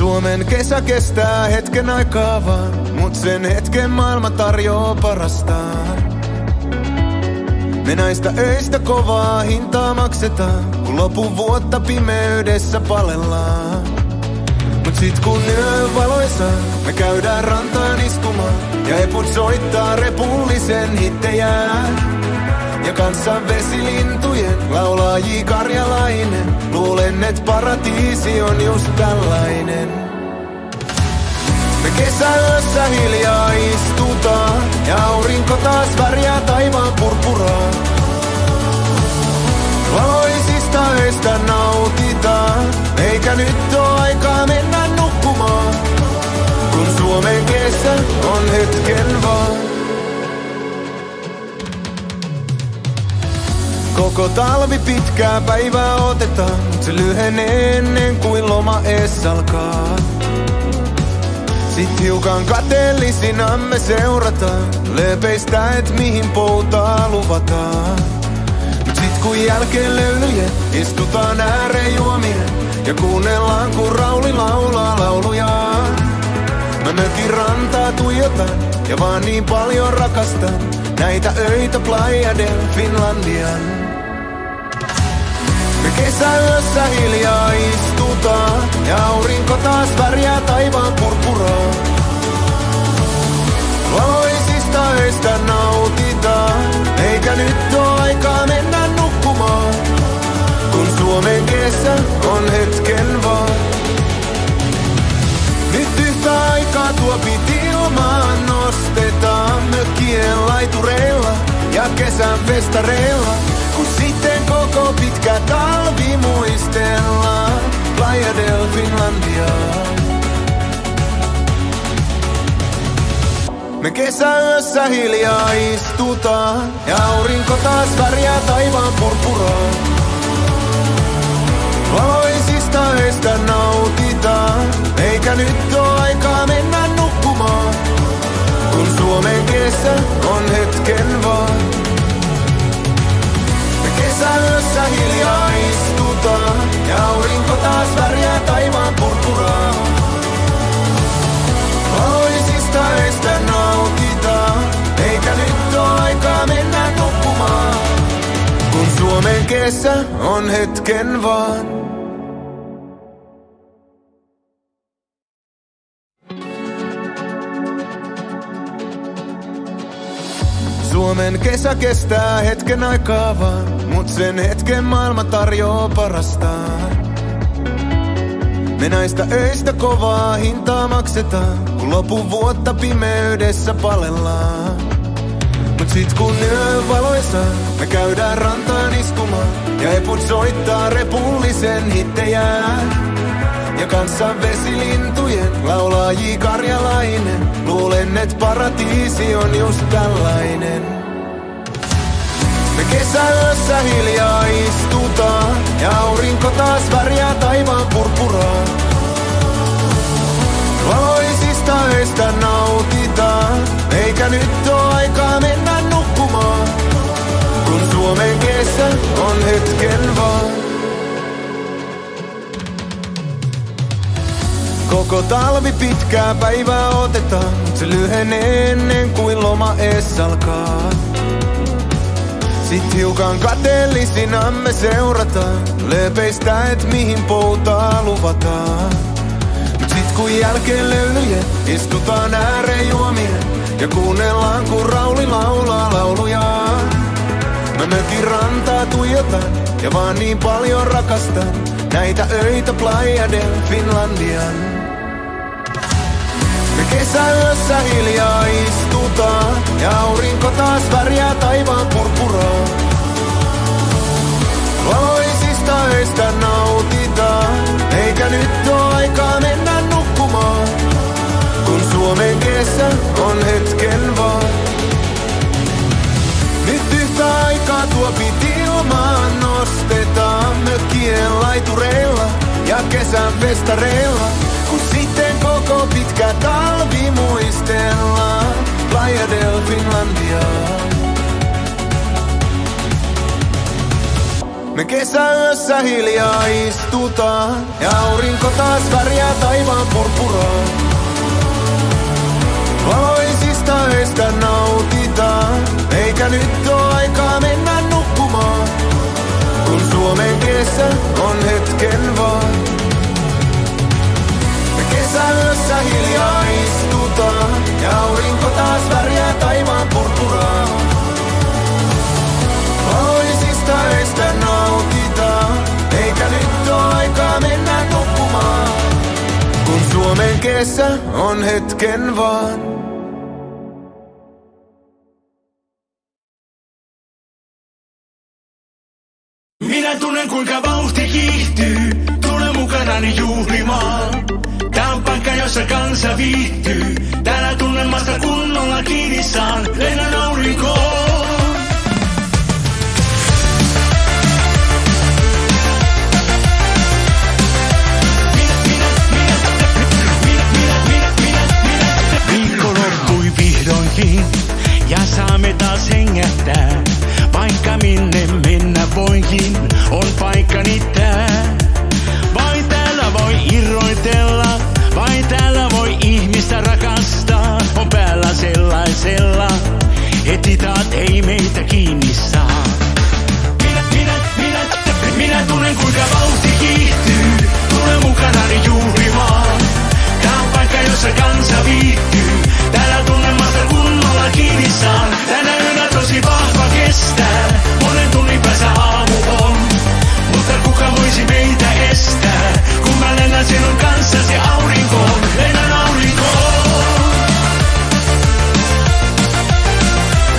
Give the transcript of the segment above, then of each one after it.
Suomen kesä kestää hetken aikaa vaan, mut sen hetken maailma tarjoaa parastaan. Me näistä öistä kovaa hintaa maksetaan, kun lopun vuotta pimeydessä palellaan. Mut sit kun yö valoisa, me käydään rantaan istumaan, ja eput soittaa repullisen hittejään. Ja kansan vesilintujen laulaa J. Karjalainen, luulen et paratiisi on just tällainen. Me kesäyössä hiljaa istutaan, ja aurinko taas värjää taivaan purpuraa. Valoisista öistä nautitaan, eikä nyt oo aikaa mennä nukkumaan, kun Suomen kesä on hetken vaan. Koko talvi pitkää päivää otetaan, mut se lyhenee ennen kuin loma ees alkaa. Sit hiukan kateellisina me seurataan, lööpeistä et mihin poutaa luvataan. Mut sit kun jälkeen löylyjen, istutaan ääreen juomien, ja kuunnellaan kun Rauli laulaa laulujaan. Mä mökin rantaa tuijotan, ja vaan niin paljon rakastan näitä öitä Playa del Finlandian. Me kesäyössä hiljaa istutaan, ja aurinko taas värjää taivaan purpuraa. Valoisista öistä nautitaan, eikä nyt oo aikaa mennä nukkumaan, kun Suomen kesä on hetken vaan. Nyt yhtä aikaa tuo piti ilmaan nostetaan, mökkien laitureilla ja kesän festareilla, kun sitten koko pitkä talvi muistellaan Playa del Finlandia. Me kesäyössä hiljaa istutaan, ja aurinko taas värjää taivaan purpuraa. Valoisista öistä nautitaan, eikä nyt oo aikaa mennä nukkumaan, kun Suomen kesä on hetken vaan. Kesäyössä hiljaa istutaan, ja aurinko taas värjää taivaan purpuraa. Valoisista öistä nautitaan, eikä nyt oo aikaa mennä nukkumaan, kun Suomen kesä on hetken vaan. Suomen kesä kestää hetken aikaa vaan, mut sen hetken maailma tarjoaa parastaan. Me näistä öistä kovaa hintaa maksetaan, kun lopun vuotta pimeydessä palellaan. Mut sit kun yö valoisa, me käydään rantaan istumaan, ja eput soittaa repullisen hittejään. Ja kansan vesilintujen laulaa J. Karjalainen, luulen et paratiisi on just tällainen. Me kesäyössä hiljaa istutaan, ja aurinko taas värjää taivaan purpuraa. Valoisista öistä nautitaan, eikä nyt oo aikaa mennä nukkumaan, kun Suomen kesä on hetken vaan. Koko talvi pitkää päivää otetaan, mut se lyhenee ennen kuin loma ees alkaa. Sit hiukan kateellisina me seurataan, lööpeistä et mihin poutaa luvataan. Mut sit kun jälkeen löylyjen, istutaan ääreen juomien, ja kuunnellaan kun Rauli laulaa laulujaan. Mä mökin rantaa tuijotan, ja vaan niin paljon rakastan näitä öitä Playa del Finlandian. Me kesäyössä hiljaa istutaan, ja aurinko taas värjää taivaan purpuraa. Valoisista öistä nautitaan, eikä nyt oo aikaa mennä nukkumaan, kun Suomen kesä on hetken vaan. Nyt yhtä aikaa tuo piti ilmaan nostetaan, mökkien laitureilla ja kesän festareilla, kun sitten koko pitkä talvi muistellaan Playa del Finlandia. Me kesäyössä hiljaa istutaan, ja aurinko taas värjää taivaan purpuraan. Valoisista öistä nautitaan, eikä nyt oo aikaa mennä nukkumaan. Kun Suomen kesä on hetken vaan. Me kesäyössä hiljaa istutaan, ja aurinko taas värjää taivaan purpuraan. Valoisista öistä nautitaan, eikä nyt oo aikaa mennä nukkumaan. Kun Suomen kesä on hetken vaan. Minä tunnen kuinka vauhti kiihtyy, tule mukanani juhlimaan. Tää on paikka jossa kansa viihtyy, täällä tunnelmasta kunnolla kiinni saan, lennän aurinkoon. Viikko loppui vihdoinkin ja saamme taas hengähtää. Vaikka minne mennä voinkin, on paikkani tää. Vai täällä voi irroitella, vai täällä voi ihmistä rakastaa. On päällä sellaisella, et hitaat ei meitä kiinni saa. Minä tunnen kuinka vauhti kiihtyy, tule mukanani juhlimaan. Tää on paikka jossa kansa viihtyy, täällä tunnelmasta kunnolla kiinni saan. Tänä yönä tosi vahva kestää, monen tunnin päässä aamu on. Mutta kuka voisi meitä estää, kun mä lennän sinun kanssasi aurinkoon, lennän aurinkoon.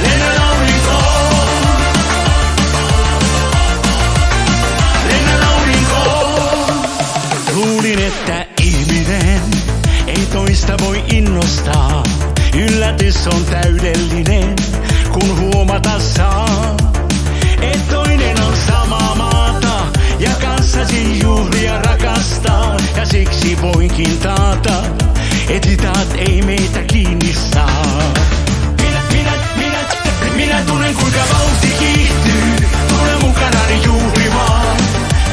Lennän aurinkoon. Lennän aurinkoon. Luulin, että ihminen ei toista voi innostaa. Yllätys on täydellinen, kun huomata saa, et toinen on samaa maata ja kanssasi juhlia rakastaa. Ja siksi voinkin taata, et hitaat ei meitä kiinni saa. Minä tunnen kuinka vauhti kiihtyy, tule mukanani juhlimaan.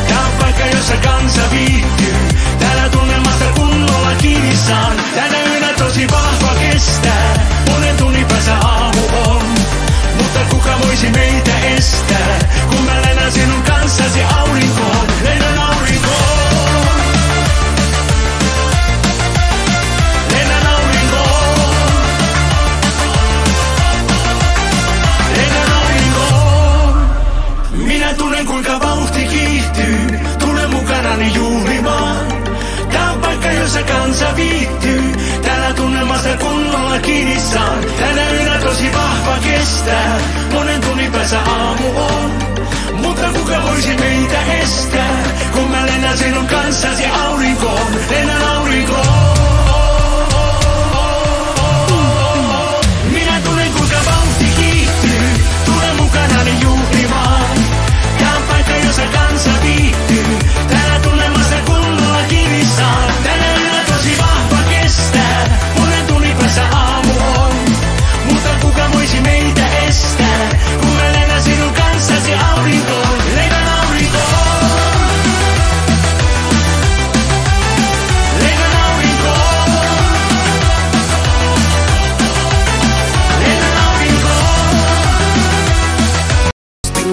Tää on paikka jossa kansa viihtyy, täällä tunnelmasta kunnolla kiinni saan. Tänä yönä tosi vahva kestää, monen tunnin päässä aamu on. Mutta kuka voisi meitä estää, kun mä lennän sinun kanssasi aurinkoon, lennän aurinkoon. Lennän aurinkoon. Lennän aurinkoon. Minä tunnen kuinka vauhti kiihtyy, tule mukanani juhlimaan. Tää on paikka jossa kansa viihtyy, täällä tunnelmasta kunnolla kiinni saan. Tänä yönä tosi vahva kestää, monen tunnin päässä aamu on. Mutta kuka voisi meitä estää, kun mä lennän sinun kanssasi aurinkoon, lennän aurinkoon. Minä tunnen kuinka vauhti kiihtyy, tule mukanani juhlimaan. Tää on paikka jossa kansa viihtyy, täällä tunnelmasta kunnolla kiinni saan. Tänä yönä tosi vahva kestää, monen tunnin päässä aamu on. Mutta kuka voisi meitä estää, kun mä lennän sinun kanssasi aurinkoon, lennän aurinkoon. Lennän aurinkoon. Lennän aurinkoon.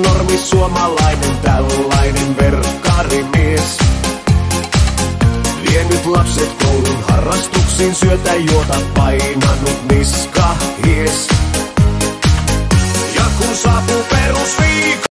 Normi suomalainen, tällainen verkkarimies. Vienyt lapset koulun harrastuksiin, syötä juota painanut niska hies. Ja kun saapuu perusviikko.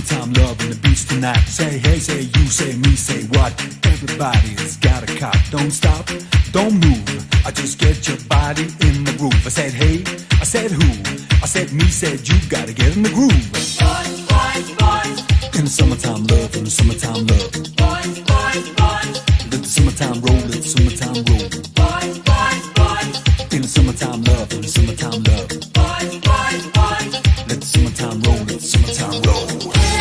summertime love and the beach tonight. Say hey, say you, say me, say what? Everybody's got a cop. Don't stop, don't move. I just get your body in the groove. I said hey, I said who? I said me, said you. Gotta get in the groove. Boys, boys, boys. In the summertime love, in the summertime love. Boys, boys, boys. Let the summertime roll, let the summertime roll. Boys, boys, boys. In the summertime love, in the summertime love. Boys, boys, boys. Let the summertime roll, let the summertime roll.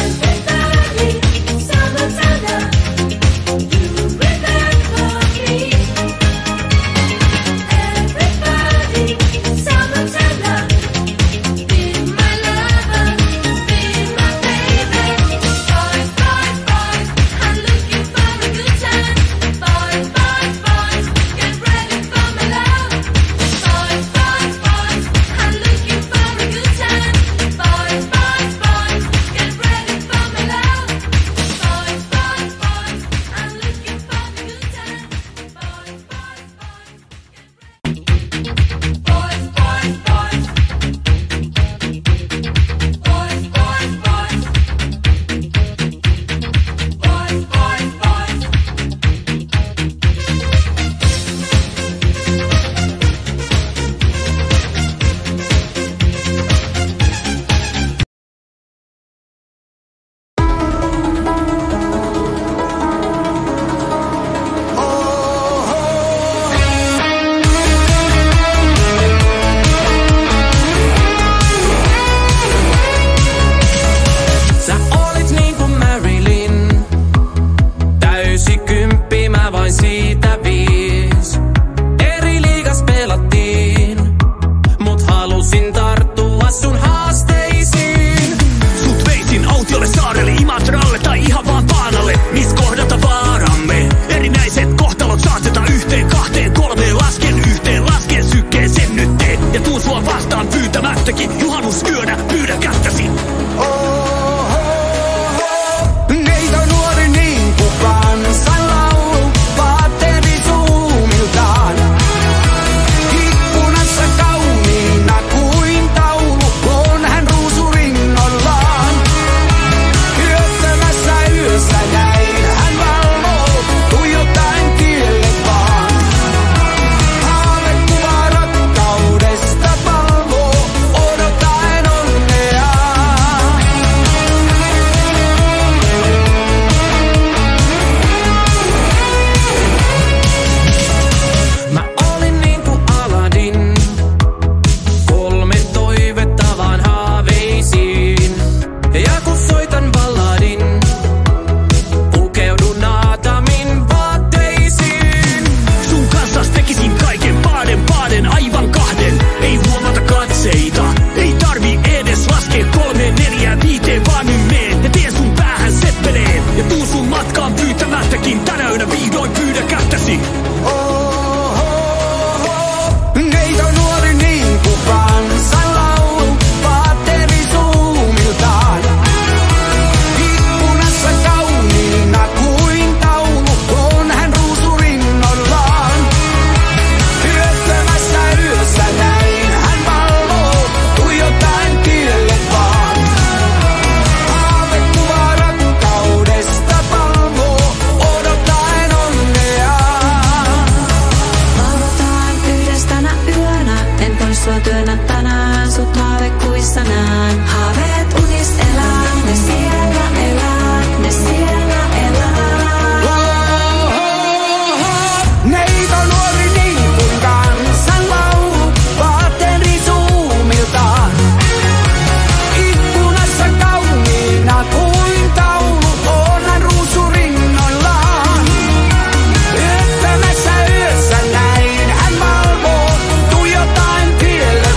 Everybody, summertime love. You remember me. Everybody, summertime love. Be my lover, be my baby. Boys, boys, boys. I'm looking for a good time. Boys, boys, boys. Get ready for my love. Boys, boys, boys. I'm looking for a good time. Boys, boys, boys. Get ready for my love. Boys, boys, boys. I'm looking for a good time. Boys, boys, boys. Boys, boys, boys. Boys, boys, boys. Boys, boys, boys. Sä olit niinku Marilyn. Täysi kymppi, mä vain siitä 5. Eri liigas pelattiin, mut halusin tarttua sun haasteisiin. Sut veisin autiolle saarelle, Imatralle tai ihan vaan Paanalle. Mis kohdata vaaramme? Erinäiset kohtalot saatetaan 1, 2, 3. Lasken sykkeen sen nyt teen. Ja tuun sua vastaan pyytämättäkin. Juhannusyönä pyydä kättäsi. Neito nuori niin kuin kansanlaulu, vaatteeni suumiltaan. Ikkunassa kauniina kuin taulu, on hän ruusuringollaan. Hyöttämässä yössä näin hän valvoo, tuijotain tielle vaan. Haavekuva rakkaudesta palvoo, odottaen onnea. Mä olin niinku Aladdin. 3 toivetta vaan haaveisiin. Ja kun soitan balladin, pukeudun Aatamin vaatteisiin. Sun kanssas tekisin kaiken paaden, aivan 2. Ei huomata katseita, ei tarvi edes laskea 3, 4, 5, vaan nyt meen. Ja teen sun päähän seppeleen, ja tuun sun matkaan pyytämättäkin. Tänä yönä vihdoin pyydä kättäsi. Neito nuori niin kuin kansanlaulu, vaatteeni suumiltaan. Ikkunassa kauniina kuin taulu, on hän ruusuringollaan. Hyöttämässä yössä näin hän valvoo, tuijotain tielle vaan. Haavekuva rakkaudesta palvoo, odottaen onnea. Laulotaan yhdessä tänä yönä, en pois sua työnnä tänään, sut haavekuissa näen. Haaveet unis elää, ne siellä elää, ne siellä elää. Neito nuori niin kuin kansanlaulu, vaatteeni suumiltaan. Ikkunassa kauniina kuin taulu, on hän ruusurinnoillaan. Yöttämässä yössä näin hän valvoo, tuijotain tielle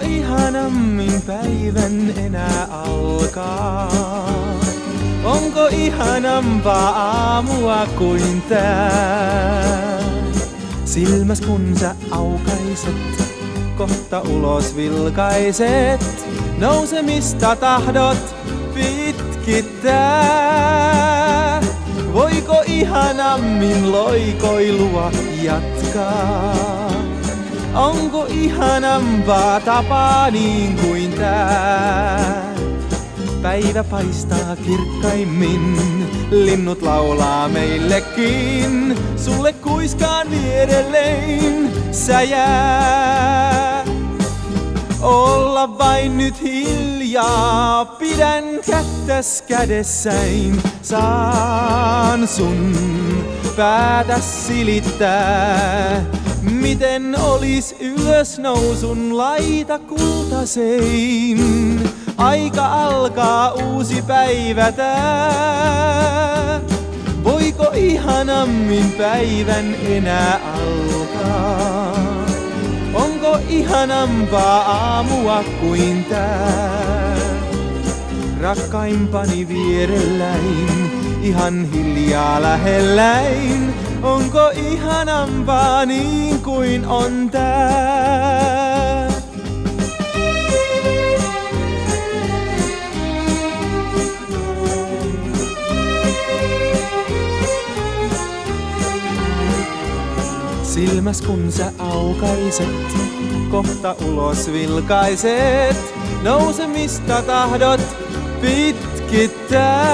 ihanammin päivän enää alkaa? Onko ihanampaa aamua kuin tää? Silmäs kun sä aukaiset, kohta ulos vilkaiset. Nousemista tahdot pitkittää. Voiko ihanammin loikoilua jatkaa? Onko ihanampaa tapaa niin kuin tää? Päivä paistaa kirkkaimmin, linnut laulaa meillekin. Sulle kuiskaan vierellein sä jää. Olla vain nyt hiljaa, pidän kättäs kädessäin. Saan sun päätä silittää. Miten olis ylösnousun laita kultasein? Aika alkaa uusi päivä tää. Voiko ihanammin päivän enää alkaa? Onko ihanampaa aamua kuin tää? Rakkaimpani vierelläin, ihan hiljaa lähelläin. Onko ihanampaa niin kuin on tää? Silmäs kun sä aukaiset, kohta ulos vilkaiset. Nousemista tahdot pitkittää.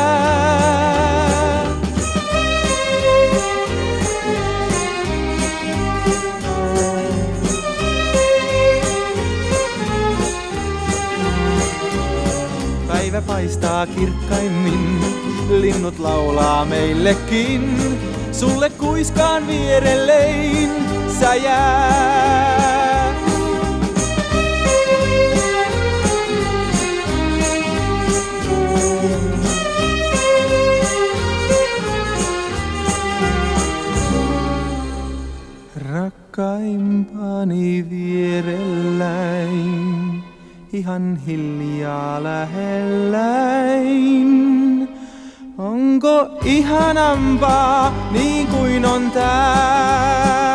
Päivä paistaa kirkkaimmin, linnut laulaa meillekin. Sulle kuiskaan vierellein sä jää. Rakkaimpani vierelläin, ihan hiljaa lähelläin. Onko ihanampaa niin kuin on tää?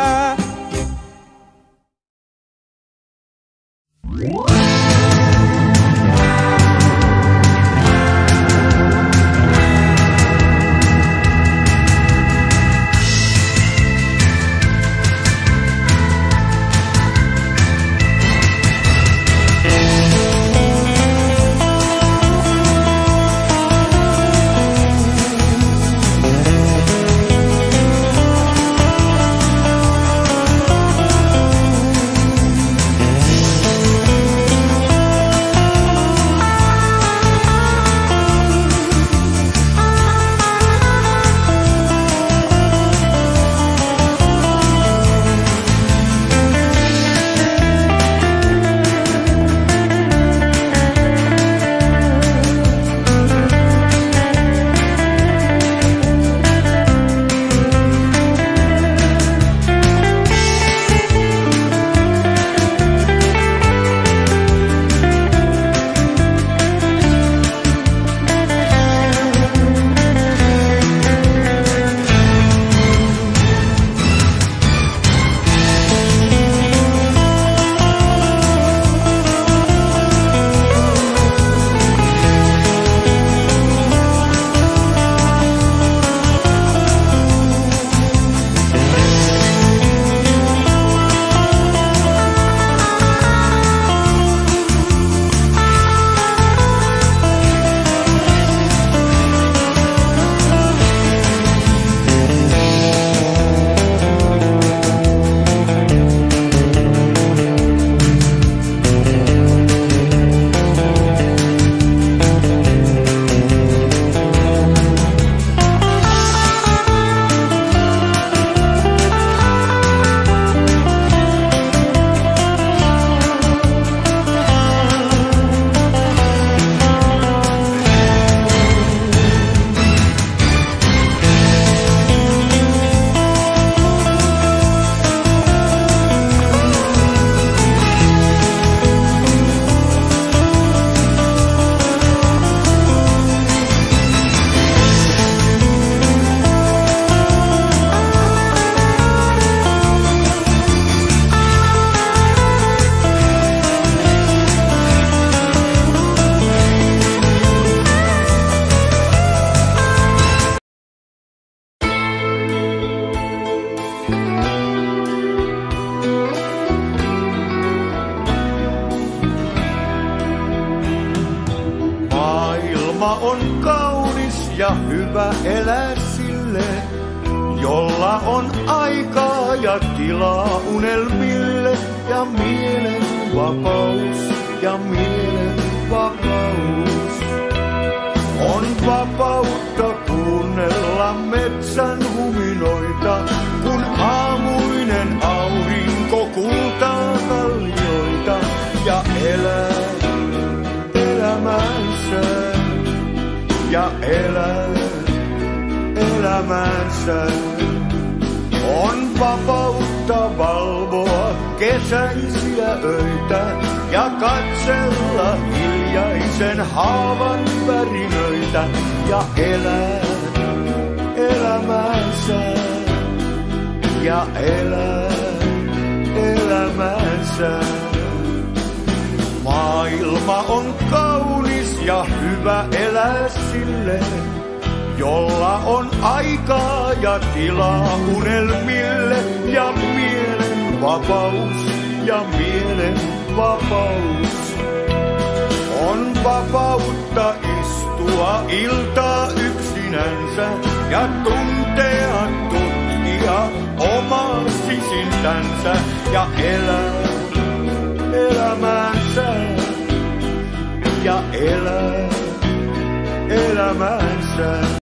Maailma on kaunis ja hyvä elää sille, jolla on aikaa ja tilaa unelmille ja mielen vapaus ja mielen vapaus. On vapautta kuunnella metsän huminoita, kun aamuinen aurinko kultaa kallioita ja elää elämänsä ja elää elämänsä. On vapautta valvoa kesäisiä öitä ja katsella hiljaisen haavan värinöitä ja elää elämänsä ja elää elämänsä. Maailma on kaunis ja hyvä elää sille, jolla on aikaa ja tilaa unelmille ja mielen vapaus ja mielen vapaus. On vapautta istua iltaa yksinänsä ja tuntea tutkia omaa sisintänsä ja elää elämänsä ja elää elämänsä.